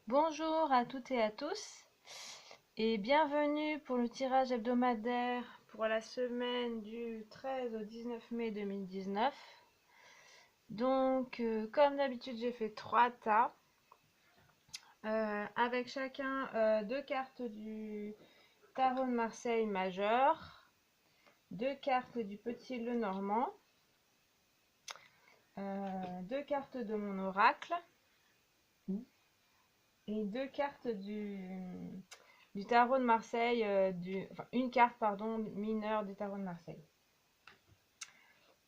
Bonjour à toutes et à tous et bienvenue pour le tirage hebdomadaire pour la semaine du 13 au 19 mai 2019. Donc, comme d'habitude, j'ai fait 3 tas avec chacun 2 cartes du tarot de Marseille majeur, 2 cartes du petit Lenormand, 2 cartes de mon oracle et 2 cartes du tarot de Marseille, enfin une carte pardon mineure du tarot de Marseille.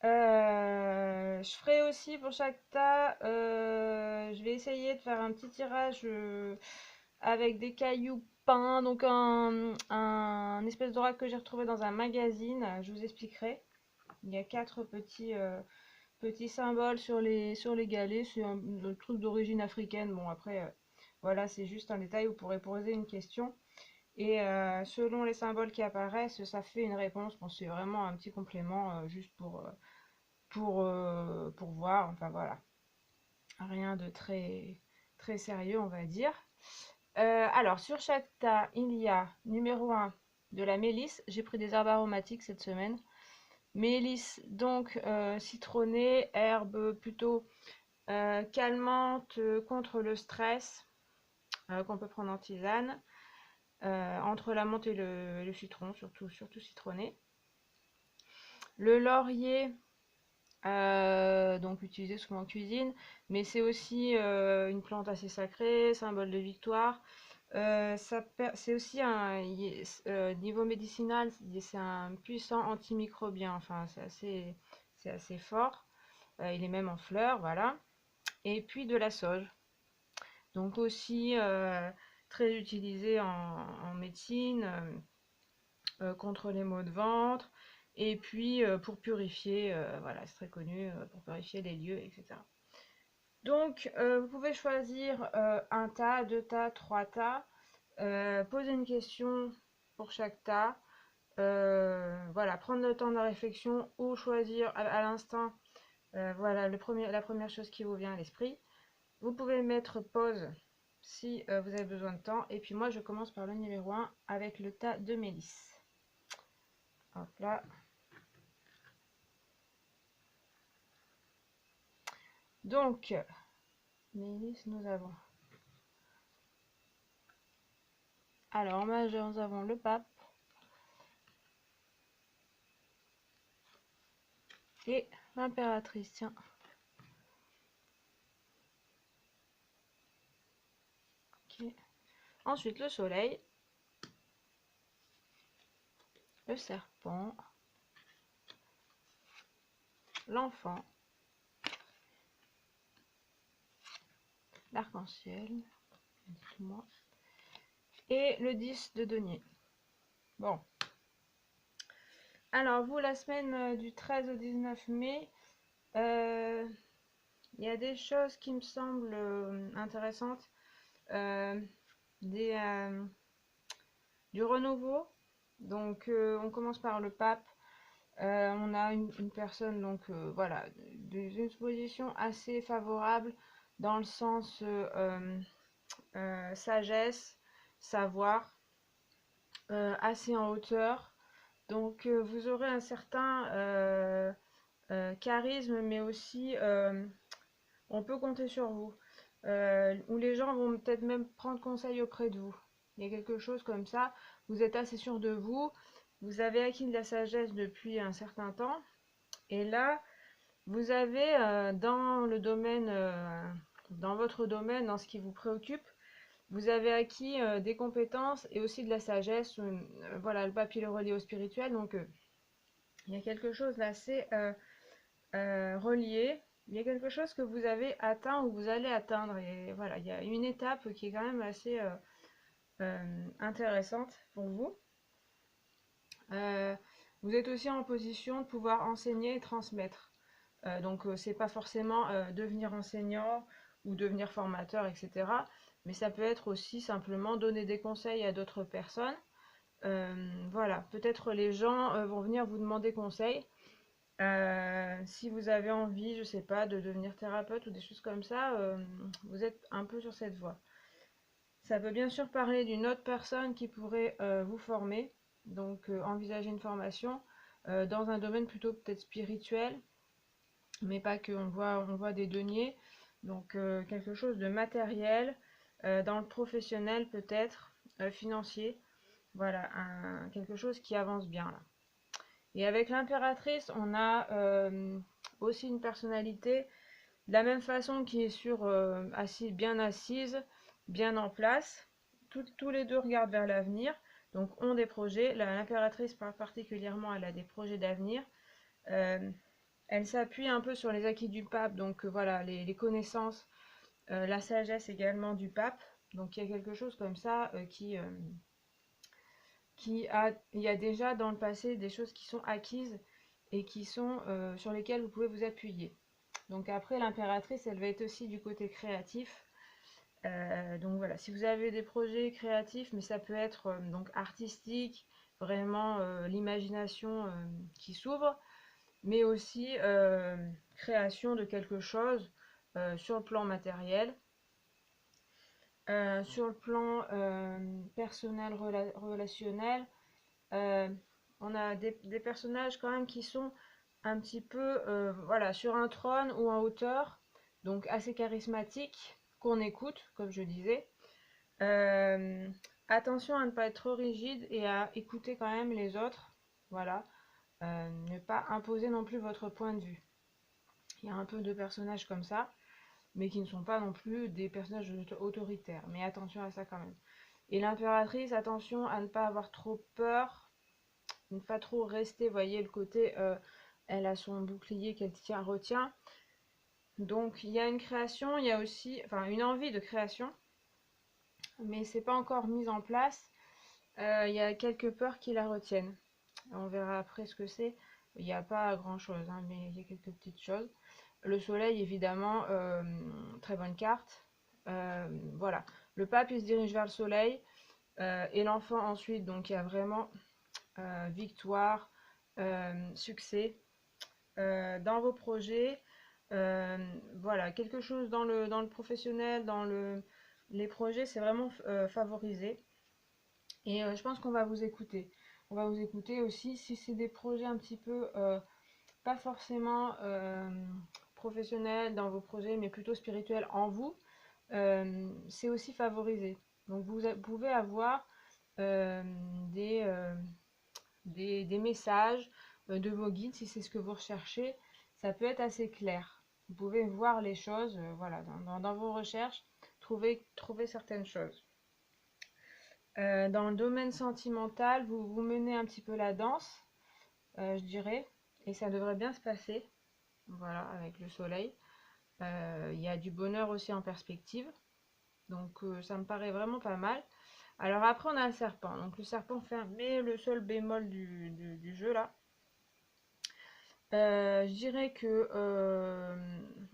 Je ferai aussi pour chaque tas, je vais essayer de faire un petit tirage avec des cailloux peints, donc un espèce d'oracle que j'ai retrouvé dans un magazine, je vous expliquerai. Il y a 4 petits symboles sur les galets, c'est un truc d'origine africaine. Bon après, voilà, c'est juste un détail, vous pourrez poser une question. Et selon les symboles qui apparaissent, ça fait une réponse. Bon, c'est vraiment un petit complément juste pour voir. Enfin voilà, rien de très sérieux, on va dire. Alors, sur chaque tas, il y a numéro 1 de la mélisse. J'ai pris des herbes aromatiques cette semaine. Mélisse, donc citronnée, herbe plutôt calmante contre le stress, qu'on peut prendre en tisane. Entre la menthe et le citron, surtout citronné. Le laurier, donc utilisé souvent en cuisine, mais c'est aussi une plante assez sacrée, symbole de victoire. C'est aussi niveau médicinal, c'est un puissant antimicrobien, enfin c'est assez fort. Il est même en fleurs, voilà. Et puis de la sauge, donc aussi très utilisé en médecine, contre les maux de ventre, et puis pour purifier, voilà, c'est très connu, pour purifier les lieux, etc. Donc, vous pouvez choisir un tas, 2 tas, 3 tas, poser une question pour chaque tas, voilà, prendre le temps de la réflexion ou choisir à l'instant, voilà, la première chose qui vous vient à l'esprit. Vous pouvez mettre pause si vous avez besoin de temps, et puis moi je commence par le numéro 1 avec le tas de mélisse. Hop là. Donc, mélisse, nous avons. Alors, en majeur, nous avons le pape et l'impératrice. Tiens. Okay. Ensuite, le soleil, le serpent, l'enfant, l'arc-en-ciel, dites-moi, et le 10 de denier. Bon. Alors, vous, la semaine du 13 au 19 mai, il y a des choses qui me semblent intéressantes. Du renouveau. Donc, on commence par le pape. On a une personne, donc voilà, d'une position assez favorable dans le sens sagesse, savoir, assez en hauteur. Donc, vous aurez un certain charisme, mais aussi on peut compter sur vous. Où les gens vont peut-être même prendre conseil auprès de vous. Il y a quelque chose comme ça. Vous êtes assez sûr de vous. Vous avez acquis de la sagesse depuis un certain temps. Et là, vous avez dans le domaine, dans votre domaine, dans ce qui vous préoccupe, vous avez acquis des compétences et aussi de la sagesse. Voilà, le papier le relié au spirituel. Donc, il y a quelque chose d'assez relié. Il y a quelque chose que vous avez atteint ou vous allez atteindre. Et voilà, il y a une étape qui est quand même assez intéressante pour vous. Vous êtes aussi en position de pouvoir enseigner et transmettre. Donc, c'est pas forcément devenir enseignant ou devenir formateur, etc. Mais ça peut être aussi simplement donner des conseils à d'autres personnes. Voilà, peut-être les gens vont venir vous demander conseil. Si vous avez envie, je sais pas, de devenir thérapeute ou des choses comme ça, vous êtes un peu sur cette voie. Ça peut bien sûr parler d'une autre personne qui pourrait vous former, donc envisager une formation dans un domaine plutôt peut-être spirituel, mais pas que, on voit des deniers, donc quelque chose de matériel, dans le professionnel peut-être, financier, voilà, quelque chose qui avance bien là. Et avec l'impératrice, on a aussi une personnalité de la même façon qui est bien assise, bien en place. Tous les deux regardent vers l'avenir, donc ont des projets. L'impératrice particulièrement, elle a des projets d'avenir. Elle s'appuie un peu sur les acquis du pape, donc voilà, les connaissances, la sagesse également du pape. Donc il y a quelque chose comme ça il y a déjà dans le passé des choses qui sont acquises et qui sont sur lesquelles vous pouvez vous appuyer. Donc après, l'impératrice, elle va être aussi du côté créatif. Donc voilà, si vous avez des projets créatifs, mais ça peut être donc artistique, vraiment l'imagination qui s'ouvre, mais aussi création de quelque chose sur le plan matériel, sur le plan personnel, relationnel. Euh, on a des personnages quand même qui sont un petit peu voilà, sur un trône ou en hauteur, donc assez charismatiques, qu'on écoute, comme je disais. Euh, Attention à ne pas être trop rigide et à écouter quand même les autres. Voilà. Ne pas imposer non plus votre point de vue. Il y a un peu de personnages comme ça, mais qui ne sont pas non plus des personnages autoritaires. Mais attention à ça quand même. Et l'impératrice, attention à ne pas avoir trop peur, ne pas trop rester, voyez le côté, elle a son bouclier qu'elle retient. Donc il y a une création, il y a aussi, enfin une envie de création, mais c'est pas encore mis en place. Il y a quelques peurs qui la retiennent. On verra après ce que c'est. Il n'y a pas grand chose, hein, mais il y a quelques petites choses. Le soleil, évidemment, très bonne carte. Voilà. Le pape, il se dirige vers le soleil. Et l'enfant ensuite, donc il y a vraiment victoire, succès dans vos projets. Voilà, quelque chose dans le professionnel, les projets, c'est vraiment favorisé. Et je pense qu'on va vous écouter. On va vous écouter aussi si c'est des projets un petit peu, pas forcément professionnels dans vos projets, mais plutôt spirituels en vous. C'est aussi favorisé. Donc vous pouvez avoir euh, des, euh, des messages de vos guides si c'est ce que vous recherchez. Ça peut être assez clair. Vous pouvez voir les choses, voilà, dans vos recherches, trouver certaines choses. Dans le domaine sentimental, vous menez un petit peu la danse, je dirais, et ça devrait bien se passer, voilà, avec le soleil. Il y a du bonheur aussi en perspective, donc ça me paraît vraiment pas mal. Alors après, on a le serpent. Donc le serpent fait le seul bémol du jeu là. Je dirais que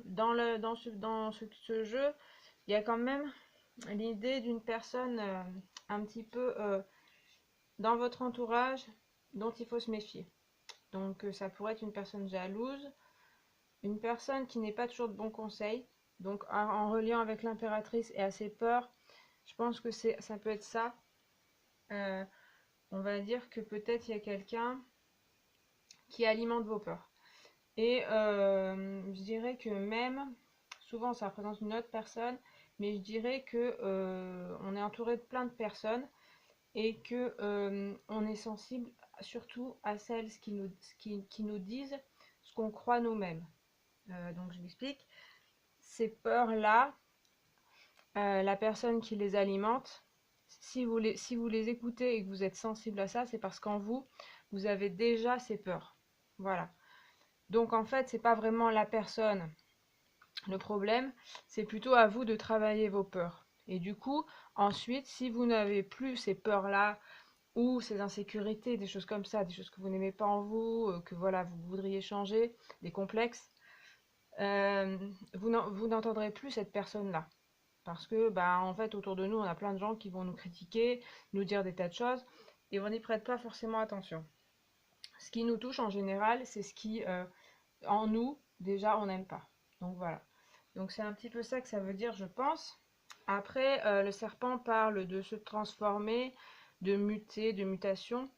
dans ce jeu, il y a quand même l'idée d'une personne un petit peu dans votre entourage dont il faut se méfier. Donc ça pourrait être une personne jalouse, une personne qui n'est pas toujours de bons conseils. Donc en reliant avec l'impératrice et à ses peurs, je pense que ça peut être ça. Euh, on va dire que peut-être il y a quelqu'un qui alimente vos peurs. Et je dirais que même, souvent ça représente une autre personne, mais je dirais que on est entouré de plein de personnes et que on est sensible surtout à celles qui nous disent ce qu'on croit nous-mêmes. Donc je m'explique. Ces peurs-là, la personne qui les alimente, si vous les écoutez et que vous êtes sensible à ça, c'est parce qu'en vous, vous avez déjà ces peurs. Voilà. Donc en fait, c'est pas vraiment la personne. Le problème, c'est plutôt à vous de travailler vos peurs. Et du coup, ensuite, si vous n'avez plus ces peurs-là, ou ces insécurités, des choses comme ça, des choses que vous n'aimez pas en vous, que voilà, vous voudriez changer, des complexes, vous n'entendrez plus cette personne-là. Parce que, bah, en fait, autour de nous, on a plein de gens qui vont nous critiquer, nous dire des tas de choses, et on n'y prête pas forcément attention. Ce qui nous touche en général, c'est ce qui, en nous, déjà, on n'aime pas. Donc voilà. Donc c'est un petit peu ça que ça veut dire, je pense. Après, le serpent parle de se transformer, de muter, de mutation,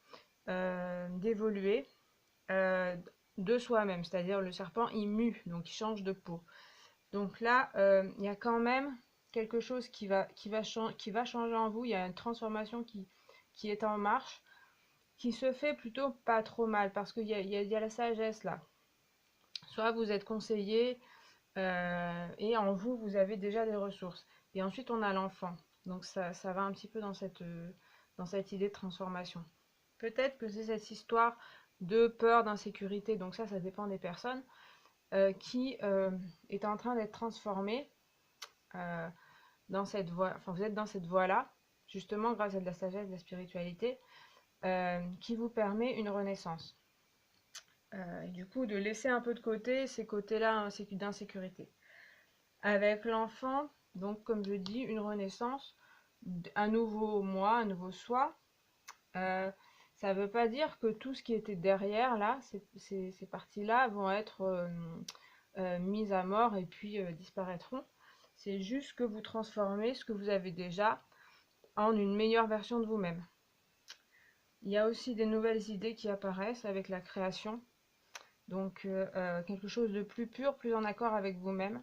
d'évoluer euh, de soi-même. C'est-à-dire le serpent, il mue, donc il change de peau. Donc là, il y a quand même quelque chose qui va changer en vous. Il y a une transformation qui est en marche, qui se fait plutôt pas trop mal, parce qu'il y a la sagesse là. Soit vous êtes conseillé, et en vous, vous avez déjà des ressources. Et ensuite, on a l'enfant. Donc ça va un petit peu dans cette idée de transformation. Peut-être que c'est cette histoire de peur, d'insécurité, donc ça dépend des personnes, qui est en train d'être transformée euh, dans cette voie. Enfin, vous êtes dans cette voie-là, justement grâce à de la sagesse, de la spiritualité, qui vous permet une renaissance. Et du coup, de laisser un peu de côté ces côtés-là d'insécurité. Avec l'enfant, donc comme je dis, une renaissance, un nouveau moi, un nouveau soi. Ça ne veut pas dire que tout ce qui était derrière, là, ces parties-là vont être mises à mort et puis disparaîtront. C'est juste que vous transformez ce que vous avez déjà en une meilleure version de vous-même. Il y a aussi des nouvelles idées qui apparaissent avec la création. Donc quelque chose de plus pur, plus en accord avec vous-même.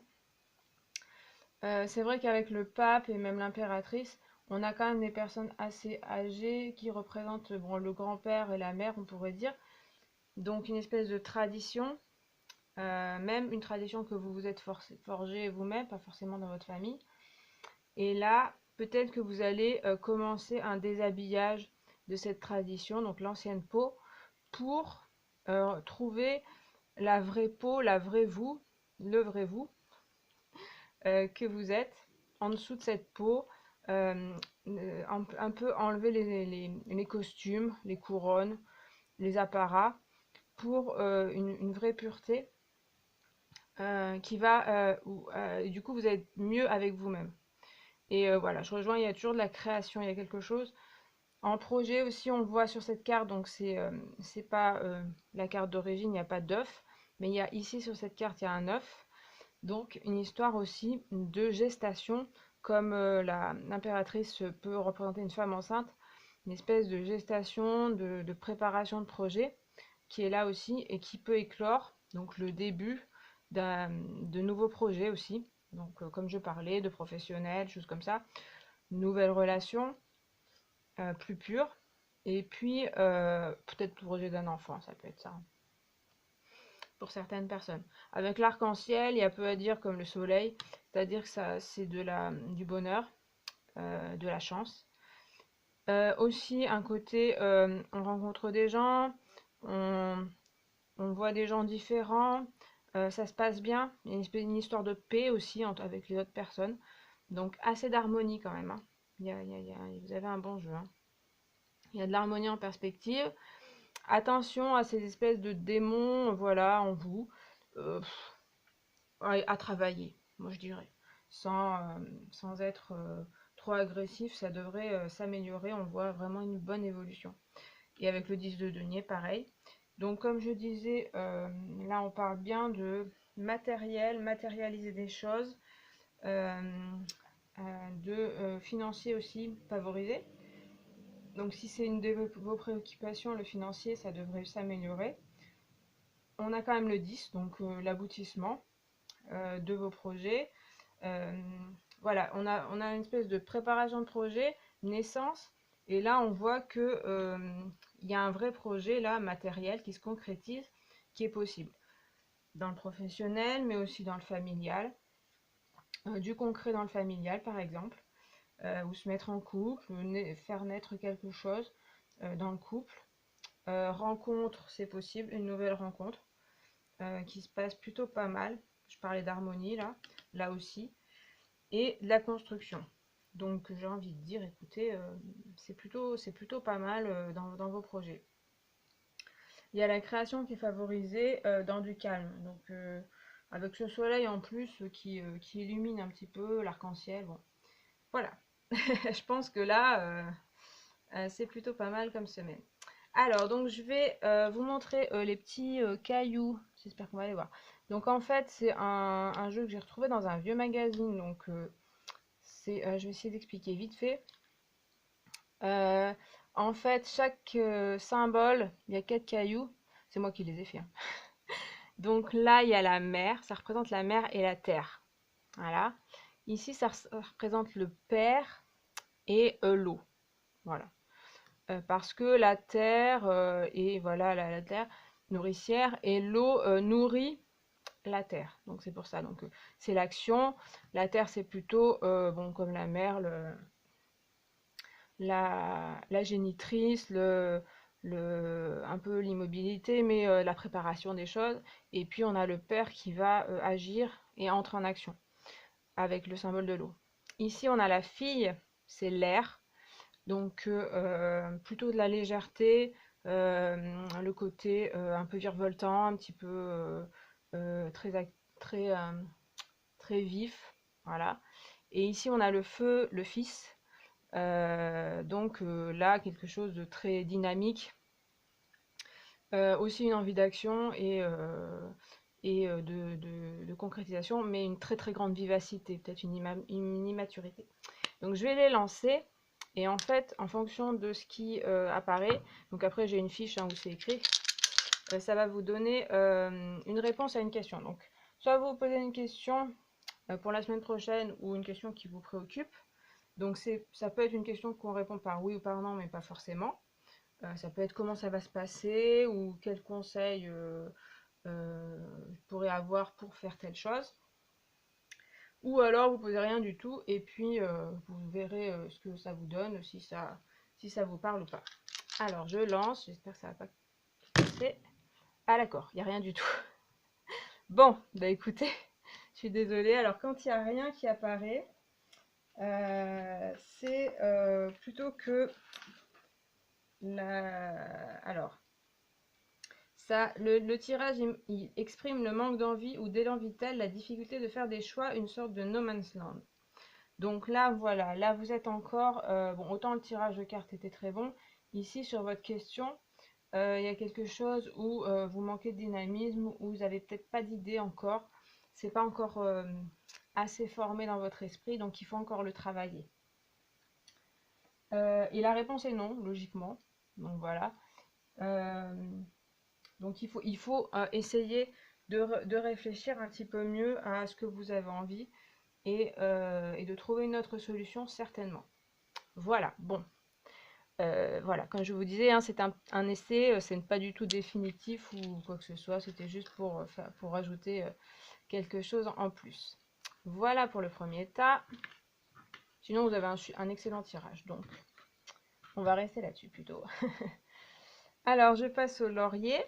C'est vrai qu'avec le pape et même l'impératrice, on a quand même des personnes assez âgées qui représentent bon, le grand-père et la mère, on pourrait dire. Donc une espèce de tradition, même une tradition que vous vous êtes forgée vous-même, pas forcément dans votre famille. Et là, peut-être que vous allez commencer un déshabillage de cette tradition, donc l'ancienne peau, pour trouver la vraie peau, la vraie vous, le vrai vous, que vous êtes en dessous de cette peau, un peu enlever les costumes, les couronnes, les apparats pour une vraie pureté qui va, du coup vous êtes mieux avec vous-même. Et voilà, je rejoins, il y a toujours de la création, il y a quelque chose. En projet aussi, on le voit sur cette carte, donc c'est pas la carte d'origine, il n'y a pas d'œuf, mais il y a ici sur cette carte, il y a un œuf. Donc une histoire aussi de gestation, comme l'impératrice peut représenter une femme enceinte, une espèce de gestation, de préparation de projet, qui est là aussi et qui peut éclore, donc le début de nouveaux projets aussi. Donc comme je parlais, de professionnels, choses comme ça, nouvelles relations plus pures, et puis peut-être le projet d'un enfant, ça peut être ça pour certaines personnes. Avec l'arc-en-ciel, il y a peu à dire comme le soleil, c'est-à-dire que ça, c'est du bonheur, de la chance. Aussi, un côté, on rencontre des gens, on, on voit des gens différents, ça se passe bien. Il y a une histoire de paix aussi avec les autres personnes. Donc, assez d'harmonie quand même, hein. Vous avez un bon jeu, hein. Il y a de l'harmonie en perspective. Attention à ces espèces de démons, voilà, en vous. Euh, à travailler, moi je dirais. Sans être trop agressif, ça devrait s'améliorer. On voit vraiment une bonne évolution. Et avec le 10 de denier, pareil. Donc comme je disais, là on parle bien de matériel, matérialiser des choses, euh, de financier aussi favoriser. Donc si c'est une de vos préoccupations, le financier, ça devrait s'améliorer. On a quand même le 10, donc l'aboutissement de vos projets. Euh, voilà, on a une espèce de préparation de projet, naissance, et là on voit que il y a un vrai projet là, matériel, qui se concrétise, qui est possible. Dans le professionnel, mais aussi dans le familial. Du concret dans le familial, par exemple, ou se mettre en couple, faire naître quelque chose dans le couple. Rencontre, c'est possible, une nouvelle rencontre qui se passe plutôt pas mal. Je parlais d'harmonie là aussi. Et de la construction. Donc j'ai envie de dire, écoutez, c'est plutôt pas mal dans vos projets. Il y a la création qui est favorisée dans du calme. Donc avec ce soleil en plus qui illumine un petit peu l'arc-en-ciel. Bon, voilà. Je pense que là, c'est plutôt pas mal comme semaine. Alors, donc je vais vous montrer les petits cailloux. J'espère qu'on va les voir. Donc en fait, c'est un jeu que j'ai retrouvé dans un vieux magazine. Donc je vais essayer d'expliquer vite fait. En fait, chaque symbole, il y a 4 cailloux. C'est moi qui les ai fait, hein. Donc là, il y a la mer, ça représente la mer et la terre. Voilà. Ici, ça représente le père et l'eau. Voilà. Parce que la terre, et voilà, la terre nourricière, et l'eau nourrit la terre. Donc c'est pour ça. Donc c'est l'action. La terre, c'est plutôt, bon, comme la mer, la génitrice, un peu l'immobilité, mais la préparation des choses. Et puis on a le père qui va agir et entre en action avec le symbole de l'eau. Ici on a la fille, c'est l'air, donc plutôt de la légèreté, le côté un peu virevoltant, un petit peu très, très, très vif, voilà. Et ici on a le feu, le fils, donc là, quelque chose de très dynamique, aussi une envie d'action et de concrétisation, mais une très très grande vivacité, peut-être une immaturité. Donc je vais les lancer, et en fait, en fonction de ce qui apparaît, donc après j'ai une fiche, hein, où c'est écrit, ça va vous donner une réponse à une question. Donc soit vous posez une question pour la semaine prochaine, ou une question qui vous préoccupe. Donc ça peut être une question qu'on répond par oui ou par non, mais pas forcément. Ça peut être comment ça va se passer, ou quels conseils je pourrais avoir pour faire telle chose. Ou alors vous posez rien du tout, et puis vous verrez ce que ça vous donne, si ça vous parle ou pas. Alors je lance, j'espère que ça va pas passer. Ah d'accord, il n'y a rien du tout. Bon, bah écoutez, je suis désolée. Alors quand il n'y a rien qui apparaît, c'est plutôt que alors, ça, le tirage, il exprime le manque d'envie ou d'élan vital, la difficulté de faire des choix, une sorte de no man's land. Donc là, voilà, là vous êtes encore, bon, autant le tirage de cartes était très bon. Ici, sur votre question, il y a quelque chose où vous manquez de dynamisme, où vous n'avez peut-être pas d'idée encore. C'est pas encore assez formé dans votre esprit, donc il faut encore le travailler. Et la réponse est non, logiquement. Donc voilà. Donc il faut essayer de réfléchir un petit peu mieux à ce que vous avez envie, et de trouver une autre solution certainement. Voilà, bon. Voilà, comme je vous disais, hein, c'est un essai, c'est pas du tout définitif ou quoi que ce soit, c'était juste pour ajouter quelque chose en plus. Voilà pour le premier tas. Sinon, vous avez un excellent tirage, donc on va rester là-dessus plutôt. Alors, je passe au laurier.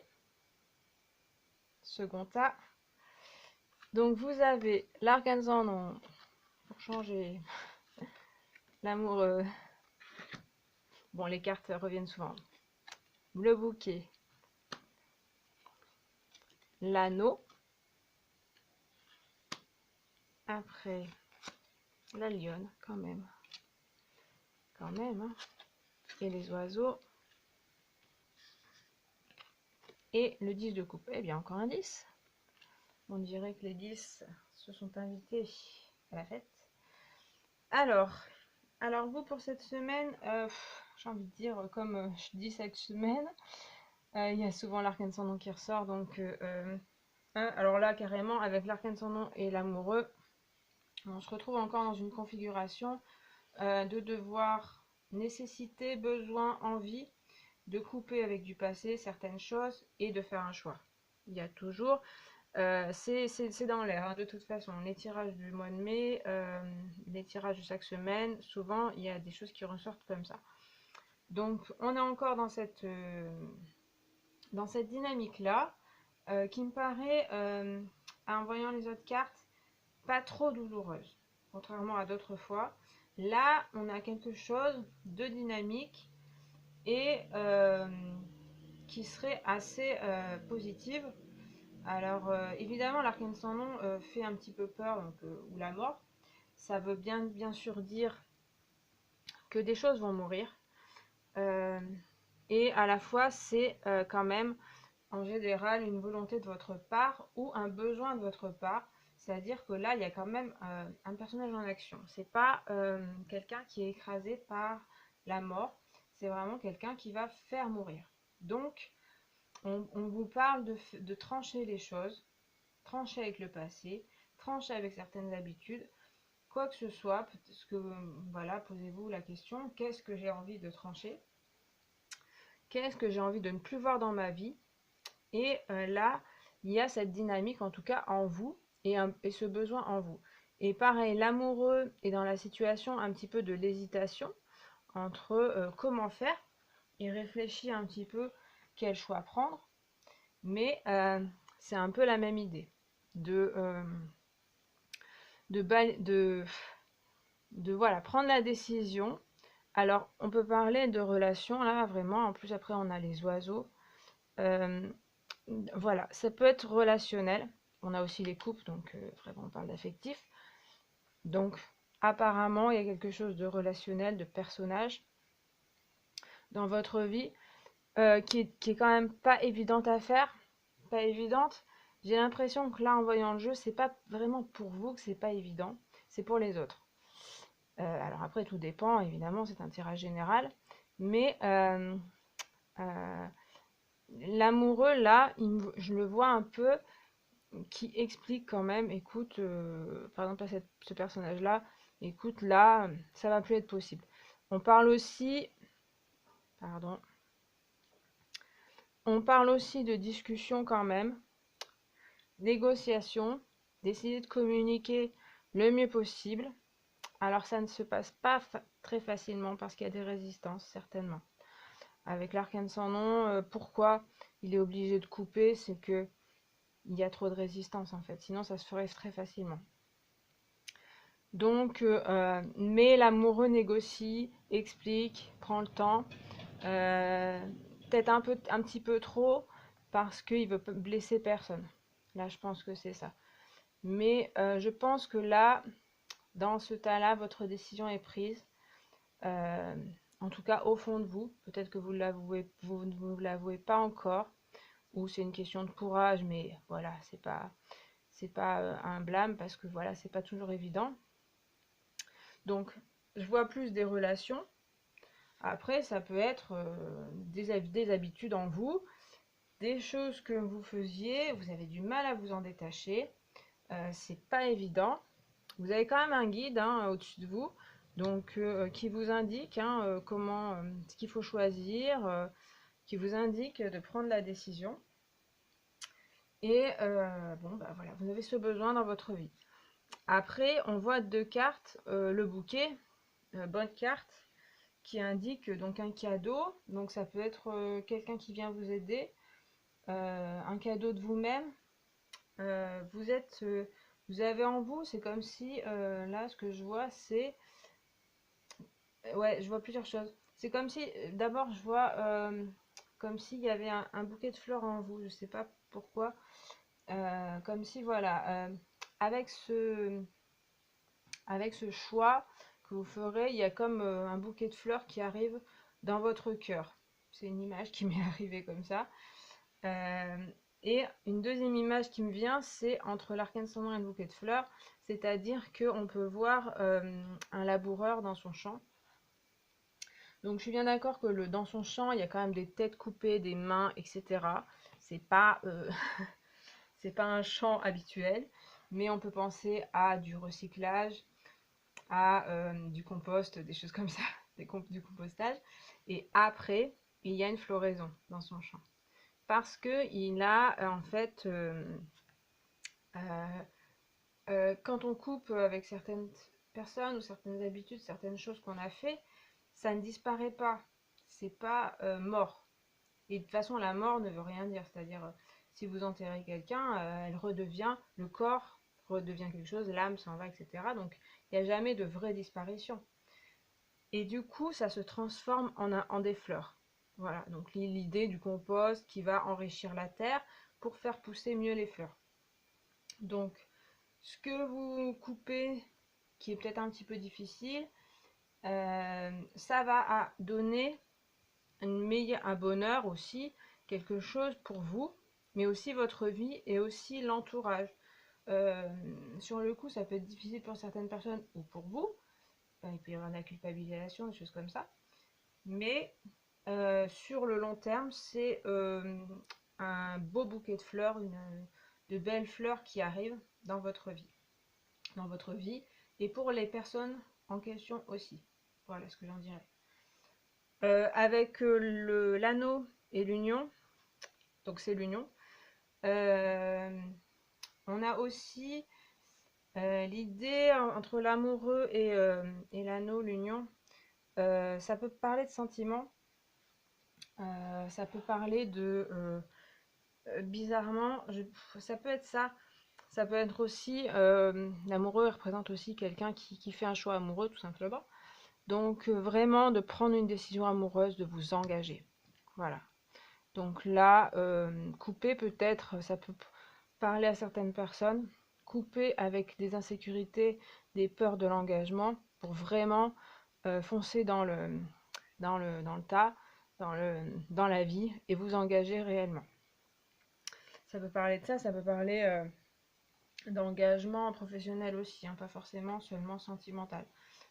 Second tas. Donc, vous avez l'arc-en-ciel pour changer l'amour. Bon, les cartes reviennent souvent. Le bouquet. L'anneau. Après, la lionne, quand même. Quand même, hein. Et les oiseaux. Et le 10 de coupe. Eh bien, encore un 10. On dirait que les 10 se sont invités à la fête. Alors vous, pour cette semaine, j'ai envie de dire, comme je dis cette semaine, il y a souvent l'arc-en-ciel qui ressort. Donc, alors là, carrément, avec l'arc-en-ciel et l'amoureux, on se retrouve encore dans une configuration de devoir, nécessité, besoin, envie de couper avec du passé certaines choses et de faire un choix. Il y a toujours, c'est dans l'air, hein, de toute façon. Les tirages du mois de mai, les tirages de chaque semaine, souvent il y a des choses qui ressortent comme ça. Donc on est encore dans cette dynamique-là, qui me paraît, en voyant les autres cartes, pas trop douloureuse, contrairement à d'autres fois. Là, on a quelque chose de dynamique et qui serait assez positive. Alors, évidemment, l'arcane sans nom fait un petit peu peur, donc, ou la mort. Ça veut bien sûr dire que des choses vont mourir. Et à la fois, c'est quand même, en général, une volonté de votre part ou un besoin de votre part C'est-à-dire que là, il y a quand même un personnage en action. C'est pas quelqu'un qui est écrasé par la mort. C'est vraiment quelqu'un qui va faire mourir. Donc, on vous parle de trancher les choses, trancher avec le passé, trancher avec certaines habitudes, quoi que ce soit. Parce que, voilà, posez-vous la question, qu'est-ce que j'ai envie de trancher? Qu'est-ce que j'ai envie de ne plus voir dans ma vie? Et là, il y a cette dynamique, en tout cas en vous, et ce besoin en vous. Et pareil, l'amoureux est dans la situation un petit peu de l'hésitation entre comment faire. Il réfléchit un petit peu quel choix prendre, mais c'est un peu la même idée de, de, de voilà, prendre la décision. Alors, on peut parler de relations, là, vraiment. En plus, après, on a les oiseaux. Euh, voilà, ça peut être relationnel. On a aussi les couples, donc vraiment, on parle d'affectif. Donc, apparemment, il y a quelque chose de relationnel, de personnage dans votre vie qui est quand même pas évidente à faire. Pas évidente. J'ai l'impression que là, en voyant le jeu, c'est pas vraiment pour vous que c'est pas évident, c'est pour les autres. Alors après, tout dépend, évidemment, c'est un tirage général. Mais euh, l'amoureux, là, je le vois un peu qui explique quand même, écoute, par exemple à ce personnage-là, écoute, là, ça va plus être possible. On parle aussi, pardon, on parle aussi de discussion quand même, négociation, d'essayer de communiquer le mieux possible. Alors ça ne se passe pas très facilement parce qu'il y a des résistances, certainement. Avec l'arcane sans nom, pourquoi il est obligé de couper, c'est que il y a trop de résistance en fait, sinon ça se ferait très facilement. Donc, mais l'amoureux négocie, explique, prend le temps, euh, peut-être un petit peu trop, parce qu'il veut blesser personne. Là, je pense que c'est ça. Mais je pense que là, dans ce tas-là, votre décision est prise. Euh, en tout cas, au fond de vous, peut-être que vous ne vous l'avouez pas encore, ou c'est une question de courage, mais voilà, c'est pas un blâme parce que voilà, c'est pas toujours évident. Donc, je vois plus des relations. Après, ça peut être des habitudes en vous, des choses que vous faisiez, vous avez du mal à vous en détacher. C'est pas évident. Vous avez quand même un guide hein, au-dessus de vous, donc qui vous indique hein, comment, ce qu'il faut choisir, qui vous indique de prendre la décision. Et bon, bah voilà, vous avez ce besoin dans votre vie. Après, on voit deux cartes, le bouquet, bonne carte, qui indique donc un cadeau. Donc ça peut être quelqu'un qui vient vous aider, un cadeau de vous-même. Vous êtes, vous avez en vous, c'est comme si là, ce que je vois, c'est, ouais, je vois plusieurs choses. C'est comme si, d'abord, je vois comme s'il y avait un bouquet de fleurs en vous. Je sais pas pourquoi. Comme si, voilà, avec ce, avec ce choix que vous ferez, il y a comme un bouquet de fleurs qui arrive dans votre cœur. C'est une image qui m'est arrivée comme ça. Euh, et une deuxième image qui me vient, c'est entre l'arcane sans nom et le bouquet de fleurs, c'est-à-dire qu'on peut voir un laboureur dans son champ. Donc je suis bien d'accord que dans son champ, il y a quand même des têtes coupées, des mains, etc. C'est pas, c'est pas un champ habituel, mais on peut penser à du recyclage, à du compost, des choses comme ça, du compostage. Et après, il y a une floraison dans son champ. Parce qu'il a en fait, euh, quand on coupe avec certaines personnes ou certaines habitudes, certaines choses qu'on a fait, ça ne disparaît pas. C'est pas mort. Et de toute façon, la mort ne veut rien dire. C'est-à-dire, si vous enterrez quelqu'un, elle redevient, le corps redevient quelque chose, l'âme s'en va, etc. Donc, il n'y a jamais de vraie disparition. Et du coup, ça se transforme en des fleurs. Voilà, donc l'idée du compost qui va enrichir la terre pour faire pousser mieux les fleurs. Donc, ce que vous coupez, qui est peut-être un petit peu difficile, ça va donner un bonheur aussi, quelque chose pour vous, mais aussi votre vie et aussi l'entourage. Sur le coup, ça peut être difficile pour certaines personnes ou pour vous. Il peut y avoir de la culpabilisation, des choses comme ça. Mais sur le long terme, c'est un beau bouquet de fleurs, de belles fleurs qui arrivent dans votre vie. Dans votre vie et pour les personnes en question aussi. Voilà ce que j'en dirais. Avec l'anneau et l'union, donc c'est l'union, euh, on a aussi l'idée entre l'amoureux et l'anneau, l'union. Ça peut parler de sentiments, ça peut parler de bizarrement, ça peut être ça. Ça peut être aussi, l'amoureux représente aussi quelqu'un qui fait un choix amoureux, tout simplement. Donc, vraiment de prendre une décision amoureuse, de vous engager. Voilà. Donc là, couper peut-être, ça peut parler à certaines personnes, couper avec des insécurités, des peurs de l'engagement, pour vraiment foncer dans le tas, dans la vie, et vous engager réellement. Ça peut parler de ça, ça peut parler d'engagement professionnel aussi, hein, pas forcément seulement sentimental.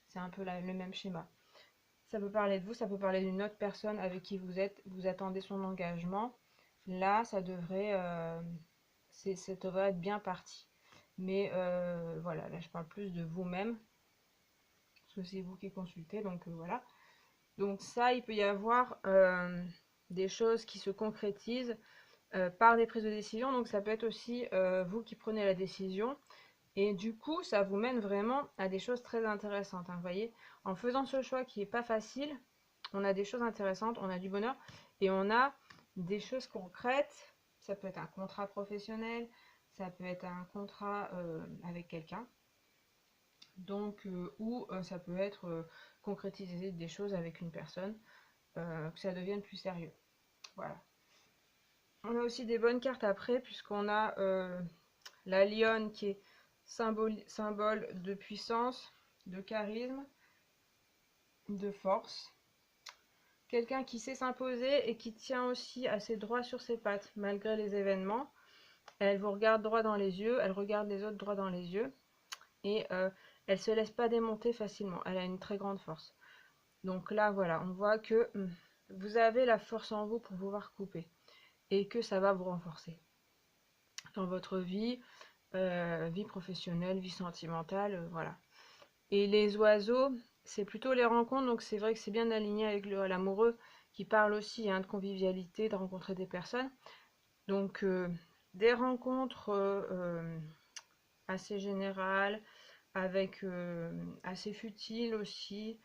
C'est un peu le même schéma. Ça peut parler de vous, ça peut parler d'une autre personne avec qui vous attendez son engagement. Là, ça devrait être bien parti. Mais voilà, là je parle plus de vous-même, parce que c'est vous qui consultez, donc voilà. Donc ça, il peut y avoir des choses qui se concrétisent par des prises de décision, donc ça peut être aussi vous qui prenez la décision. Et du coup, ça vous mène vraiment à des choses très intéressantes, hein, vous voyez. En faisant ce choix qui n'est pas facile, on a des choses intéressantes, on a du bonheur et on a des choses concrètes. Ça peut être un contrat professionnel, ça peut être un contrat avec quelqu'un. Donc, ou ça peut être concrétiser des choses avec une personne, que ça devienne plus sérieux. Voilà. On a aussi des bonnes cartes après, puisqu'on a la lionne qui est symbole de puissance, de charisme, de force. Quelqu'un qui sait s'imposer et qui tient aussi assez droit sur ses pattes, malgré les événements. Elle vous regarde droit dans les yeux, elle regarde les autres droit dans les yeux. Et elle se laisse pas démonter facilement. Elle a une très grande force. Donc là, voilà, on voit que vous avez la force en vous pour pouvoir couper. Et que ça va vous renforcer. Dans votre vie, vie professionnelle, vie sentimentale, voilà. Et les oiseaux, c'est plutôt les rencontres, donc c'est vrai que c'est bien aligné avec l'amoureux qui parle aussi hein, de convivialité, de rencontrer des personnes. Donc des rencontres assez générales, avec assez futiles aussi.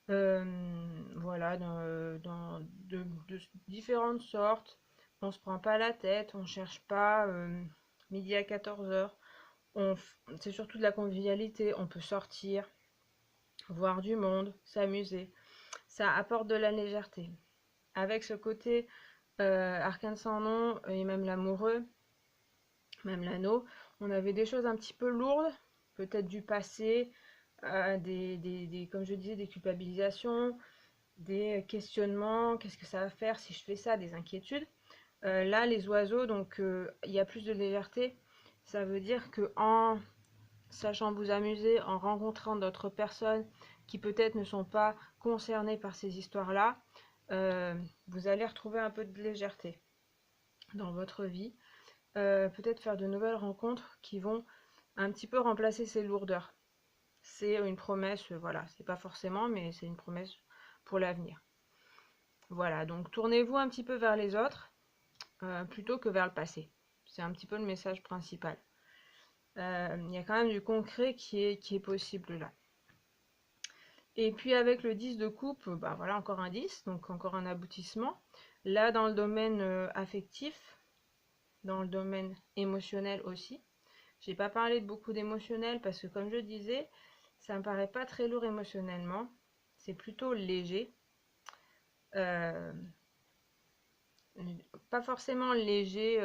Voilà, de différentes sortes. On se prend pas la tête, on cherche pas midi à 14h. C'est surtout de la convivialité, on peut sortir, voir du monde, s'amuser. Ça apporte de la légèreté. Avec ce côté arcane sans nom et même l'amoureux, même l'anneau, on avait des choses un petit peu lourdes, peut-être du passé, comme je disais, des culpabilisations, des questionnements, qu'est-ce que ça va faire si je fais ça, des inquiétudes. Là, les oiseaux, donc il y a plus de légèreté. Ça veut dire que en sachant vous amuser, en rencontrant d'autres personnes qui peut-être ne sont pas concernées par ces histoires-là, vous allez retrouver un peu de légèreté dans votre vie. Peut-être faire de nouvelles rencontres qui vont un petit peu remplacer ces lourdeurs. C'est une promesse, voilà, c'est pas forcément, mais c'est une promesse pour l'avenir. Voilà, donc tournez-vous un petit peu vers les autres plutôt que vers le passé. C'est un petit peu le message principal. Il y a quand même du concret qui est possible là. Et puis avec le 10 de coupe, bah voilà, encore un 10, donc encore un aboutissement. Là, dans le domaine affectif, dans le domaine émotionnel aussi. J'ai pas parlé de beaucoup d'émotionnel parce que comme je disais, ça me paraît pas très lourd émotionnellement. C'est plutôt léger. Euh, Pas forcément léger.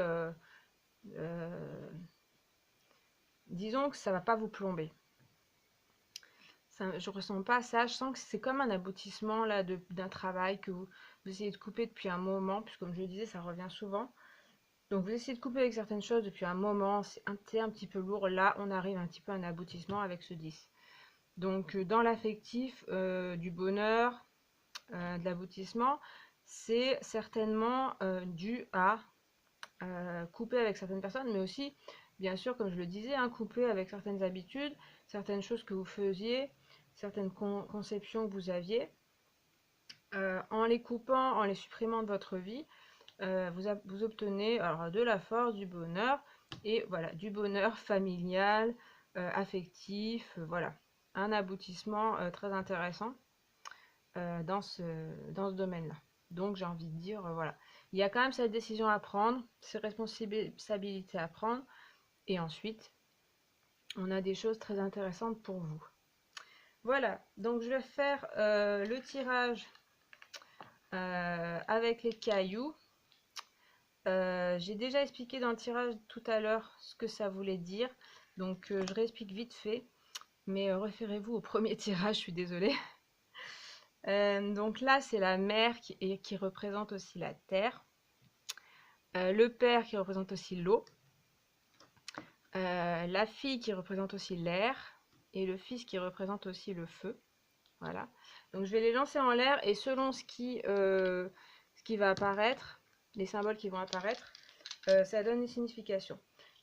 Disons que ça va pas vous plomber. Ça, je ressens pas ça. Je sens que c'est comme un aboutissement là d'un travail que vous essayez de couper depuis un moment, puisque comme je le disais, ça revient souvent. Donc vous essayez de couper avec certaines choses depuis un moment, c'est un petit peu lourd. Là, on arrive un petit peu à un aboutissement avec ce 10. Donc dans l'affectif, du bonheur, de l'aboutissement, c'est certainement dû à couper avec certaines personnes, mais aussi, bien sûr, comme je le disais, hein, couper avec certaines habitudes, certaines choses que vous faisiez, certaines conceptions que vous aviez. En les coupant, en les supprimant de votre vie, vous obtenez alors de la force, du bonheur, et voilà, du bonheur familial, affectif, voilà, un aboutissement très intéressant dans ce domaine-là. Donc j'ai envie de dire, voilà, il y a quand même cette décision à prendre, ces responsabilités à prendre, et ensuite, on a des choses très intéressantes pour vous. Voilà, donc je vais faire le tirage avec les cailloux. J'ai déjà expliqué dans le tirage tout à l'heure ce que ça voulait dire, donc je réexplique vite fait, mais référez-vous au premier tirage, je suis désolée. Donc là, c'est la mère qui représente aussi la terre, le père qui représente aussi l'eau, la fille qui représente aussi l'air, et le fils qui représente aussi le feu. Voilà. Donc je vais les lancer en l'air, et selon ce qui va apparaître, les symboles qui vont apparaître, ça donne une signification.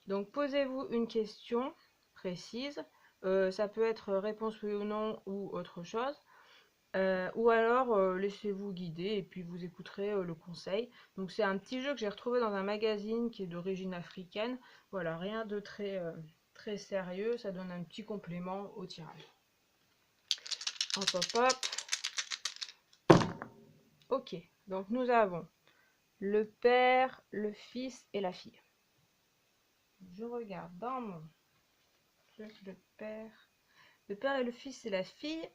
Donc posez-vous une question précise, ça peut être réponse oui ou non ou autre chose, ou alors laissez-vous guider et puis vous écouterez le conseil. Donc c'est un petit jeu que j'ai retrouvé dans un magazine qui est d'origine africaine. Voilà, rien de très sérieux, ça donne un petit complément au tirage. Hop hop hop. Ok, donc nous avons le père, le fils et la fille. Je regarde dans mon truc le père. Le père et le fils et la fille.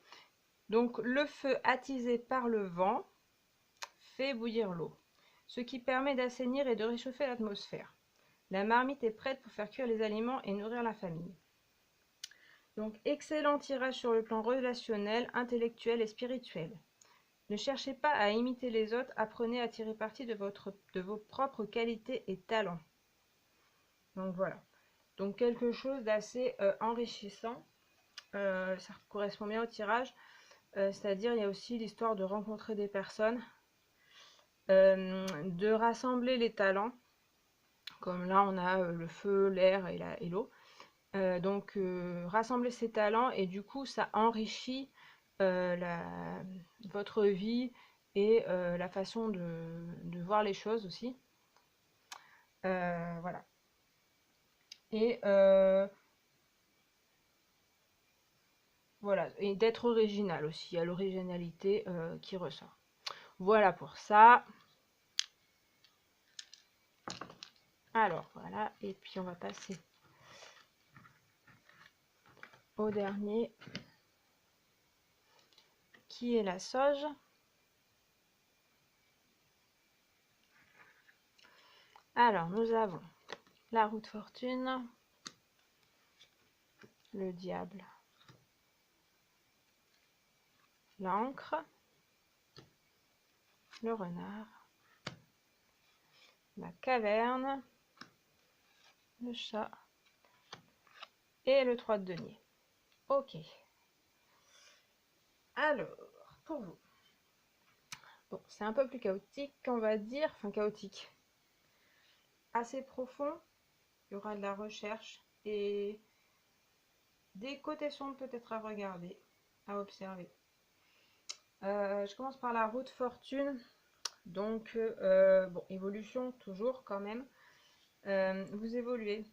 Donc le feu attisé par le vent fait bouillir l'eau, ce qui permet d'assainir et de réchauffer l'atmosphère. La marmite est prête pour faire cuire les aliments et nourrir la famille. Donc excellent tirage sur le plan relationnel, intellectuel et spirituel. Ne cherchez pas à imiter les autres, apprenez à tirer parti de vos propres qualités et talents. Donc voilà. Donc quelque chose d'assez enrichissant. Ça correspond bien au tirage. C'est-à-dire il y a aussi l'histoire de rencontrer des personnes, de rassembler les talents. Comme là, on a le feu, l'air et l'eau. Donc, rassembler ces talents et du coup, ça enrichit votre vie et la façon de voir les choses aussi. Voilà. Et voilà. Et d'être original aussi. Il y a l'originalité qui ressort. Voilà pour ça. Alors, voilà. Et puis, on va passer au dernier, qui est la sauge. Alors, nous avons la roue de fortune, le diable, l'encre, le renard, la caverne, le chat et le 3 de denier. Ok. Alors, pour vous. Bon, c'est un peu plus chaotique, on va dire. Enfin, chaotique. Assez profond. Il y aura de la recherche et des côtés sombres peut-être à regarder, à observer. Je commence par la roue de fortune. Donc, bon, évolution toujours quand même. Vous évoluez.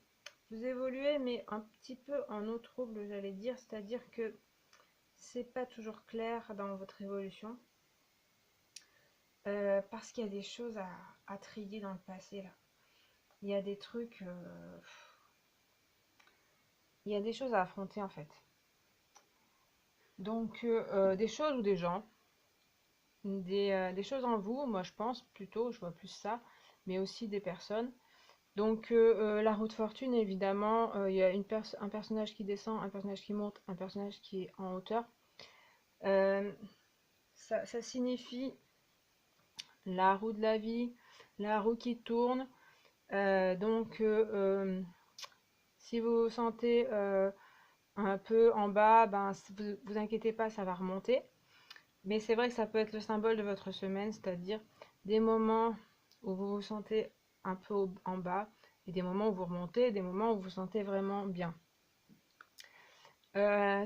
Vous évoluez, mais un petit peu en eau trouble, j'allais dire. C'est-à-dire que c'est pas toujours clair dans votre évolution. Parce qu'il y a des choses à trier dans le passé, là. Il y a des trucs... il y a des choses à affronter, en fait. Donc, des choses ou des gens. Des choses en vous, moi je pense plutôt, je vois plus ça. Mais aussi des personnes. Donc la roue de fortune, évidemment, il y a un personnage qui descend, un personnage qui monte, un personnage qui est en hauteur. Ça signifie la roue de la vie, la roue qui tourne, Donc, si vous vous sentez un peu en bas, ben, vous inquiétez pas, ça va remonter. Mais c'est vrai que ça peut être le symbole de votre semaine, c'est-à-dire des moments où vous vous sentez un peu en bas, et des moments où vous remontez, et des moments où vous vous sentez vraiment bien.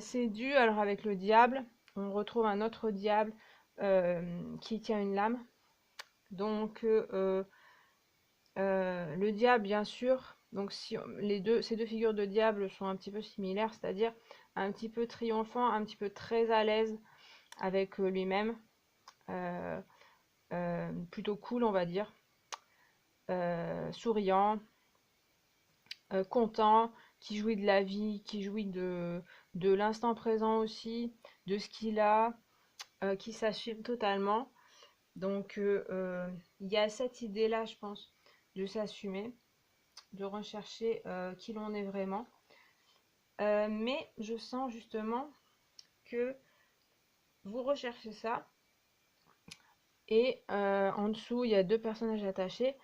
C'est dû, alors avec le diable, on retrouve un autre diable qui tient une lame. Donc le diable, bien sûr, donc si ces deux figures de diable sont un petit peu similaires, c'est-à-dire un petit peu triomphant, un petit peu très à l'aise avec lui-même, euh, plutôt cool, on va dire, souriant, content, qui jouit de la vie, qui jouit de l'instant présent aussi, de ce qu'il a, qui s'assume totalement. Donc il y a cette idée-là, je pense, de s'assumer, de rechercher qui l'on est vraiment. Mais je sens justement que vous recherchez ça et en dessous, il y a deux personnages attachés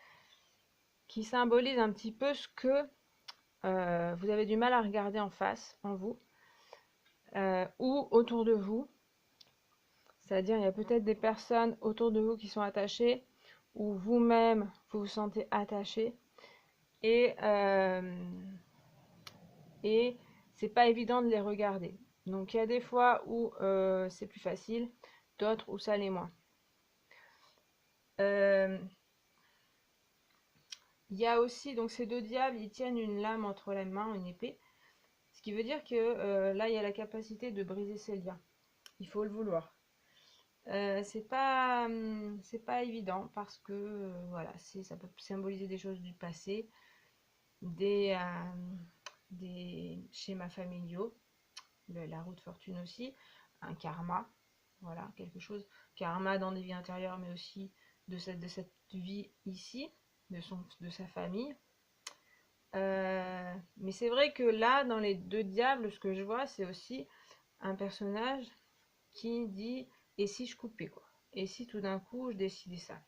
qui symbolisent un petit peu ce que vous avez du mal à regarder en face, en vous, ou autour de vous. C'est-à-dire, il y a peut-être des personnes autour de vous qui sont attachées, ou vous-même, vous vous sentez attaché. Et, et c'est pas évident de les regarder. Donc, il y a des fois où c'est plus facile, d'autres où ça l'est moins. Euh, Il y a aussi, donc ces deux diables, ils tiennent une lame entre les mains, une épée. Ce qui veut dire que là, il y a la capacité de briser ces liens. Il faut le vouloir. C'est pas évident parce que voilà, ça peut symboliser des choses du passé, des, des schémas familiaux, la roue de fortune aussi, un karma, voilà, quelque chose, karma dans des vies antérieures, mais aussi de cette vie ici, de sa famille. Mais c'est vrai que là, dans les deux diables, ce que je vois, c'est aussi un personnage qui dit et si je coupais quoi? Et si tout d'un coup je décidais ça?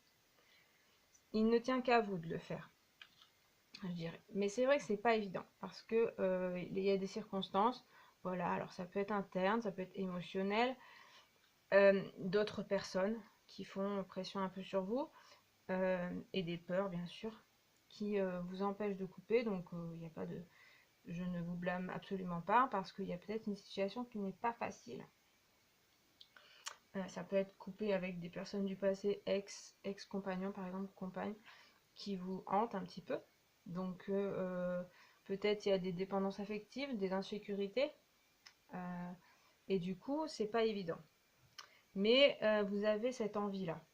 Il ne tient qu'à vous de le faire, je dirais. Mais c'est vrai que c'est pas évident parce que il y a des circonstances. Voilà, alors ça peut être interne, ça peut être émotionnel, d'autres personnes qui font pression un peu sur vous, et des peurs bien sûr qui vous empêchent de couper. Donc il n'y a pas de, je ne vous blâme absolument pas parce qu'il y a peut-être une situation qui n'est pas facile. Ça peut être coupé avec des personnes du passé, ex-compagnons par exemple, compagnes, qui vous hantent un petit peu. Donc peut-être il y a des dépendances affectives, des insécurités, euh, et du coup c'est pas évident. Mais vous avez cette envie-là.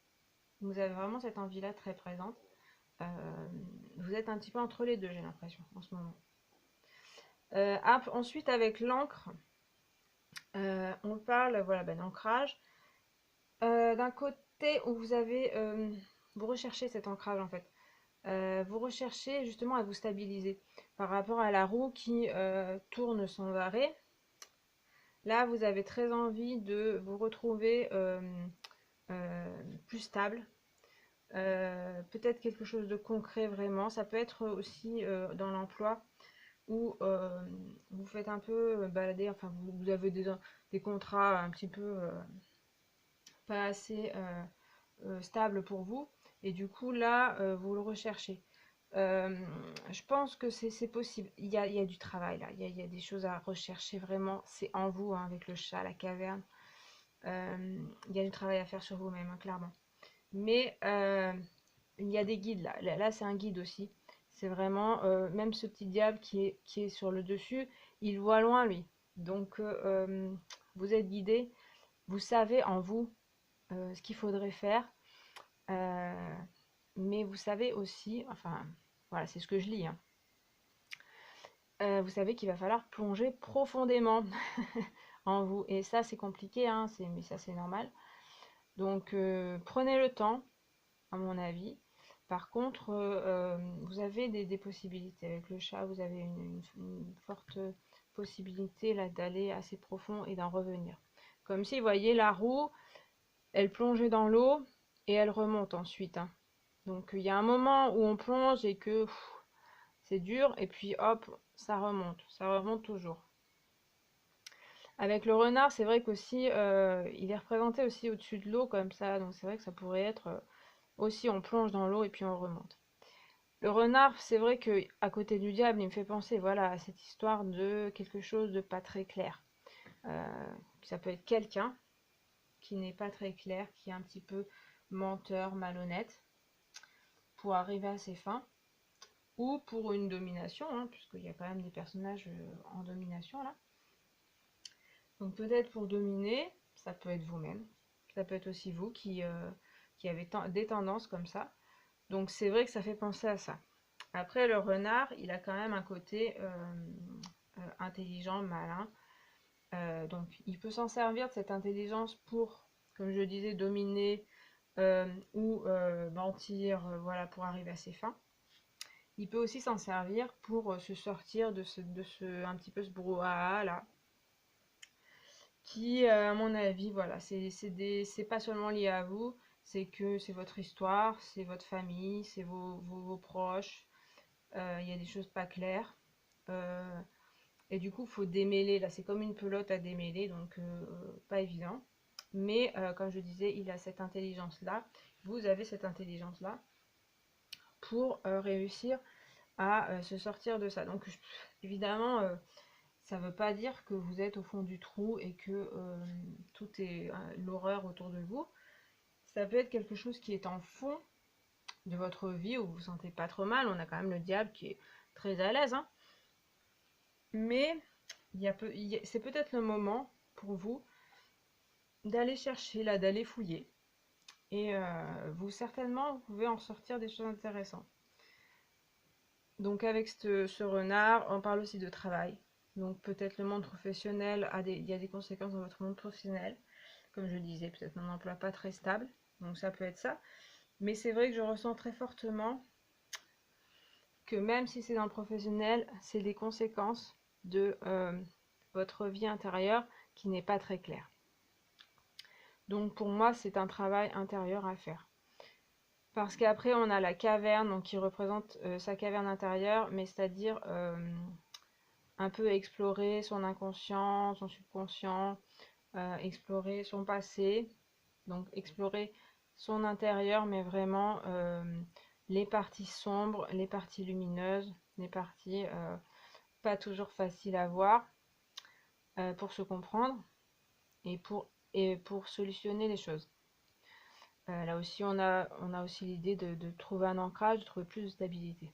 Vous avez vraiment cette envie-là très présente. Euh, vous êtes un petit peu entre les deux, j'ai l'impression, en ce moment. Ensuite, avec l'encre, on parle voilà, d'ancrage. D'un côté où vous avez, vous recherchez cet ancrage en fait. Vous recherchez justement à vous stabiliser par rapport à la roue qui tourne sans arrêt. Là, vous avez très envie de vous retrouver plus stable. Peut-être quelque chose de concret vraiment. Ça peut être aussi dans l'emploi où vous faites un peu balader, enfin vous avez des contrats un petit peu pas assez stable pour vous. Et du coup, là, vous le recherchez. Euh, je pense que c'est possible. Il y a du travail là. Il y a des choses à rechercher vraiment. C'est en vous, hein, avec le chat, la caverne. Il y a du travail à faire sur vous-même, hein, clairement. Mais il y a des guides là. Là, c'est un guide aussi. C'est vraiment, même ce petit diable qui est sur le dessus, il voit loin lui. Donc, vous êtes guidé. Vous savez en vous ce qu'il faudrait faire. Euh, mais vous savez aussi, enfin, voilà, c'est ce que je lis, hein. Vous savez qu'il va falloir plonger profondément en vous. Et ça, c'est compliqué, hein, mais ça, c'est normal. Donc, prenez le temps, à mon avis. Par contre, vous avez des possibilités. Avec le chat, vous avez une forte possibilité là d'aller assez profond et d'en revenir. Comme si, vous voyez, la roue, elle plongeait dans l'eau et elle remonte ensuite, hein. Donc il y a un moment où on plonge et que c'est dur, et puis hop, ça remonte toujours. Avec le renard, c'est vrai qu'aussi, il est représenté aussi au-dessus de l'eau comme ça, donc c'est vrai que ça pourrait être aussi on plonge dans l'eau et puis on remonte. Le renard, c'est vrai que à côté du diable, il me fait penser, voilà, à cette histoire de quelque chose de pas très clair. Ça peut être quelqu'un qui n'est pas très clair, qui est un petit peu menteur, malhonnête, pour arriver à ses fins, ou pour une domination, hein, puisqu'il y a quand même des personnages en domination là. Donc peut-être pour dominer, ça peut être vous-même, ça peut être aussi vous qui avez des tendances comme ça. Donc c'est vrai que ça fait penser à ça. Après, le renard, il a quand même un côté intelligent, malin. Donc il peut s'en servir de cette intelligence pour, comme je disais, dominer ou mentir, voilà, pour arriver à ses fins. Il peut aussi s'en servir pour se sortir de ce un petit peu ce brouhaha là, qui, à mon avis, voilà, c'est pas seulement lié à vous, c'est que c'est votre histoire, c'est votre famille, c'est vos proches. Il y a des choses pas claires. Euh, et du coup, il faut démêler. Là, c'est comme une pelote à démêler, donc pas évident. Mais comme je disais, il a cette intelligence-là. Vous avez cette intelligence-là pour réussir à se sortir de ça. Donc, évidemment, ça ne veut pas dire que vous êtes au fond du trou et que tout est l'horreur autour de vous. Ça peut être quelque chose qui est en fond de votre vie où vous vous sentez pas trop mal. On a quand même le diable qui est très à l'aise, hein. Mais c'est peut-être le moment pour vous d'aller chercher, là, d'aller fouiller. Et vous, certainement, vous pouvez en sortir des choses intéressantes. Donc avec ce renard, on parle aussi de travail. Donc peut-être le monde professionnel il y a des conséquences dans votre monde professionnel. Comme je disais, peut-être un emploi pas très stable. Donc ça peut être ça. Mais c'est vrai que je ressens très fortement que même si c'est dans le professionnel, c'est des conséquences de votre vie intérieure qui n'est pas très claire. Donc pour moi, c'est un travail intérieur à faire. Parce qu'après, on a la caverne, donc qui représente sa caverne intérieure, mais c'est-à-dire un peu explorer son inconscient, son subconscient, explorer son passé, donc explorer son intérieur, mais vraiment les parties sombres, les parties lumineuses, les parties pas toujours faciles à voir pour se comprendre et pour solutionner les choses. Là aussi, on a aussi l'idée de trouver un ancrage, de trouver plus de stabilité.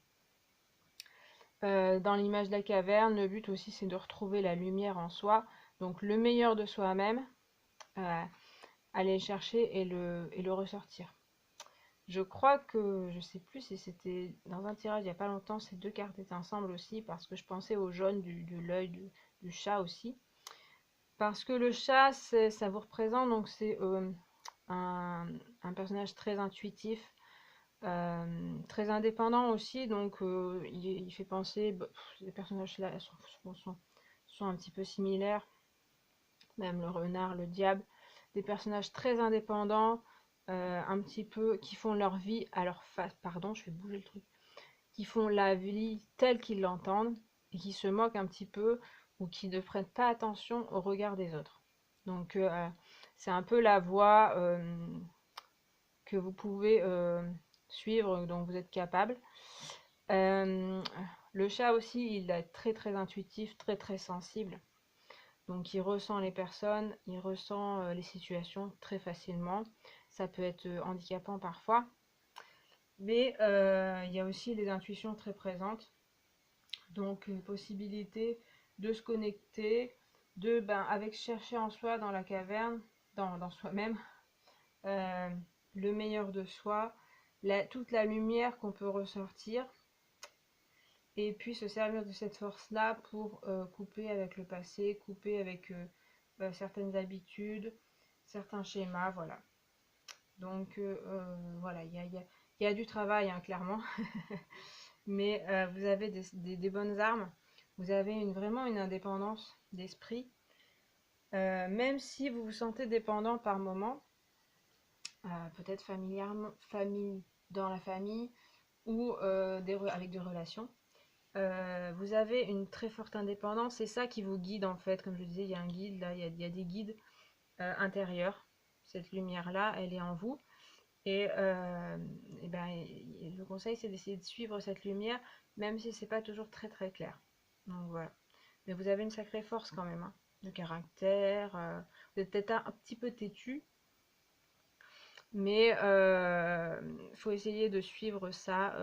Dans l'image de la caverne, le but aussi, c'est de retrouver la lumière en soi, donc le meilleur de soi-même, aller le chercher et le ressortir. Je crois que, je sais plus si c'était dans un tirage il n'y a pas longtemps, ces deux cartes étaient ensemble aussi, parce que je pensais au jaune de l'œil du chat aussi. Parce que le chat, ça vous représente, donc c'est un personnage très intuitif, très indépendant aussi, donc il fait penser, les personnages là sont un petit peu similaires, même le renard, le diable, des personnages très indépendants, un petit peu, qui font leur vie à leur face, pardon, je vais bouger le truc, qui font la vie telle qu'ils l'entendent, et qui se moquent un petit peu, ou qui ne prennent pas attention au regard des autres. Donc c'est un peu la voie que vous pouvez suivre, dont vous êtes capable. Le chat aussi, il est très très intuitif, très très sensible. Donc il ressent les personnes, il ressent les situations très facilement. Ça peut être handicapant parfois. Mais il y a aussi les intuitions très présentes. Donc une possibilité de se connecter, avec chercher en soi dans la caverne, dans soi-même, euh, le meilleur de soi, toute la lumière qu'on peut ressortir, et puis se servir de cette force-là pour couper avec le passé, couper avec certaines habitudes, certains schémas, voilà. Donc voilà, il y a du travail, hein, clairement, mais vous avez des bonnes armes, vous avez vraiment une indépendance d'esprit, même si vous vous sentez dépendant par moment. peut-être familièrement, dans la famille ou avec des relations. Vous avez une très forte indépendance, c'est ça qui vous guide en fait. Comme je disais, il y a un guide là, il y a des guides intérieurs. Cette lumière-là, elle est en vous. Et ben, le conseil, c'est d'essayer de suivre cette lumière, même si c'est pas toujours très très clair. Donc voilà. Mais vous avez une sacrée force quand même, hein, de caractère. Vous êtes peut-être un petit peu têtu, mais faut essayer de suivre ça,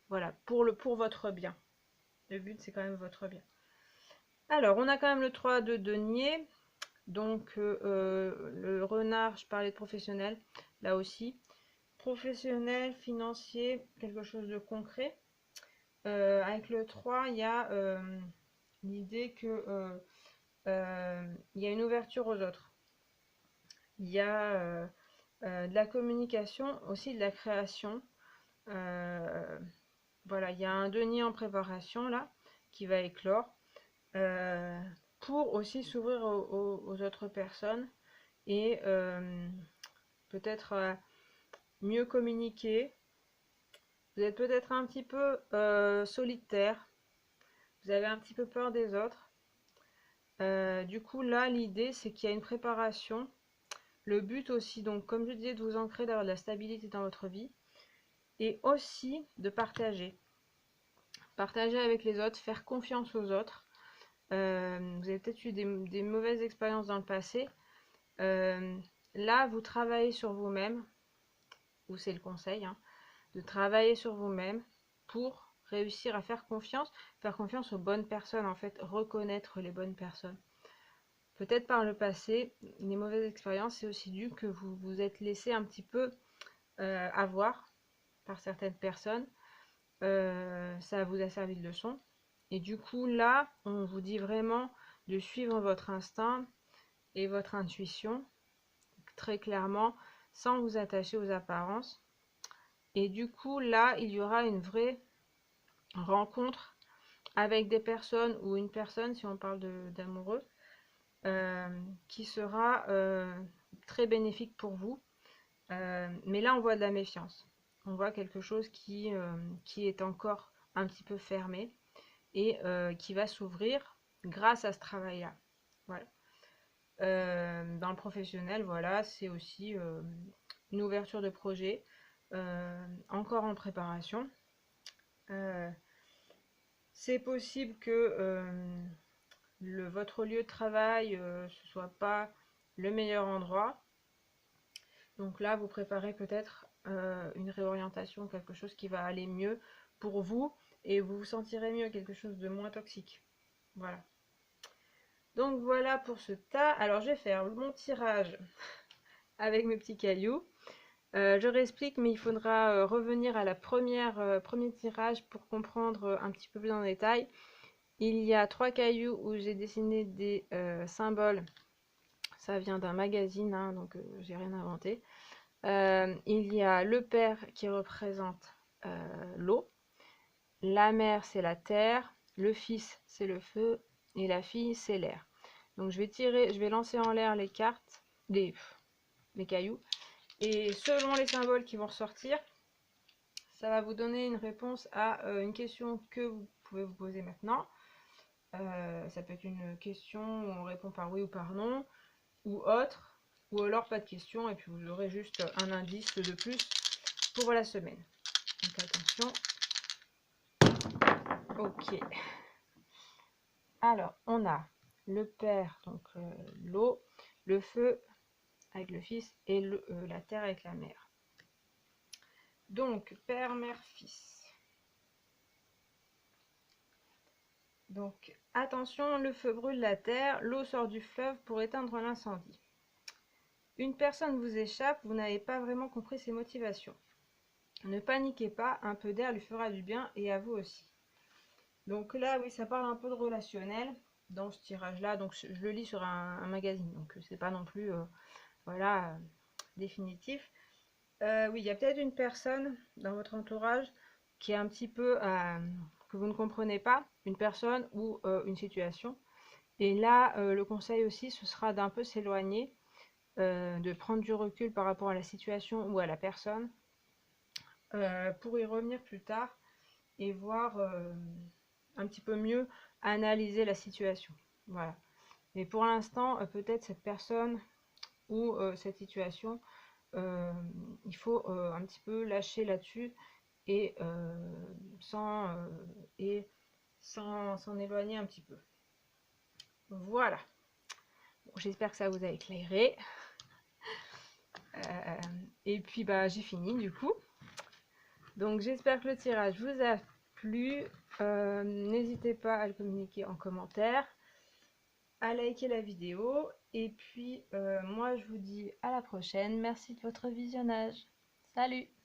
voilà, pour votre bien. Le but, c'est quand même votre bien. Alors, on a quand même le 3 de denier. Donc, le renard, je parlais de professionnel, là aussi. Professionnel, financier, quelque chose de concret. Avec le 3, il y a l'idée que il y a une ouverture aux autres. Il y a de la communication, aussi de la création. Voilà, il y a un denier en préparation là qui va éclore euh, pour aussi s'ouvrir aux autres personnes et peut-être mieux communiquer. Vous êtes peut-être un petit peu solitaire, vous avez un petit peu peur des autres. Du coup, là, l'idée, c'est qu'il y a une préparation. Le but aussi, donc, comme je disais, de vous ancrer, d'avoir de la stabilité dans votre vie et aussi de partager. Partager avec les autres, faire confiance aux autres. Vous avez peut-être eu des mauvaises expériences dans le passé. Là, vous travaillez sur vous-même, ou c'est le conseil, hein, de travailler sur vous-même pour réussir à faire confiance aux bonnes personnes, en fait, reconnaître les bonnes personnes. Peut-être par le passé, les mauvaises expériences, c'est aussi dû que vous vous êtes laissé un petit peu avoir par certaines personnes. Ça vous a servi de leçon. Et du coup, là, on vous dit vraiment de suivre votre instinct et votre intuition, très clairement, sans vous attacher aux apparences. Et du coup, là, il y aura une vraie rencontre avec des personnes ou une personne, si on parle d'amoureux, qui sera très bénéfique pour vous. Mais là, on voit de la méfiance. On voit quelque chose qui est encore un petit peu fermé et qui va s'ouvrir grâce à ce travail-là. Voilà. Dans le professionnel, voilà, c'est aussi une ouverture de projet, encore en préparation. C'est possible que votre lieu de travail ce soit pas le meilleur endroit. Donc là, vous préparez peut-être une réorientation, quelque chose qui va aller mieux pour vous et vous vous sentirez mieux, quelque chose de moins toxique. Voilà. Donc voilà pour ce tas. Alors je vais faire mon tirage avec mes petits cailloux. Je réexplique, mais il faudra revenir à la premier tirage pour comprendre un petit peu plus en détail. Il y a 3 cailloux où j'ai dessiné des symboles. Ça vient d'un magazine, hein, donc j'ai rien inventé. Il y a le père qui représente l'eau, la mère c'est la terre, le fils c'est le feu et la fille c'est l'air. Donc je vais lancer en l'air les cartes, les cailloux, et selon les symboles qui vont ressortir, ça va vous donner une réponse à une question que vous pouvez vous poser maintenant. Ça peut être une question où on répond par oui ou par non, ou autre, ou alors pas de question, et puis vous aurez juste un indice de plus pour la semaine. Donc attention. Ok. Alors, on a le père, donc l'eau, le feu avec le fils, et la terre avec la mère. Donc, père, mère, fils. Donc, attention, le feu brûle la terre, l'eau sort du fleuve pour éteindre l'incendie. Une personne vous échappe, vous n'avez pas vraiment compris ses motivations. Ne paniquez pas, un peu d'air lui fera du bien et à vous aussi. Donc là, oui, ça parle un peu de relationnel dans ce tirage-là. Donc je le lis sur un magazine, donc c'est pas non plus voilà, définitif. Oui, il y a peut-être une personne dans votre entourage qui est un petit peu que vous ne comprenez pas, une personne ou une situation. Et là, le conseil aussi, ce sera d'un peu s'éloigner de prendre du recul par rapport à la situation ou à la personne, pour y revenir plus tard et voir un petit peu mieux analyser la situation. Voilà. Mais pour l'instant, peut-être cette personne ou cette situation, euh, il faut un petit peu lâcher là-dessus et sans et s'en éloigner un petit peu. Voilà. Bon, j'espère que ça vous a éclairé. Et puis bah j'ai fini du coup. Donc j'espère que le tirage vous a plu. N'hésitez pas à le communiquer en commentaire, à liker la vidéo. Et puis moi je vous dis à la prochaine. Merci de votre visionnage. Salut!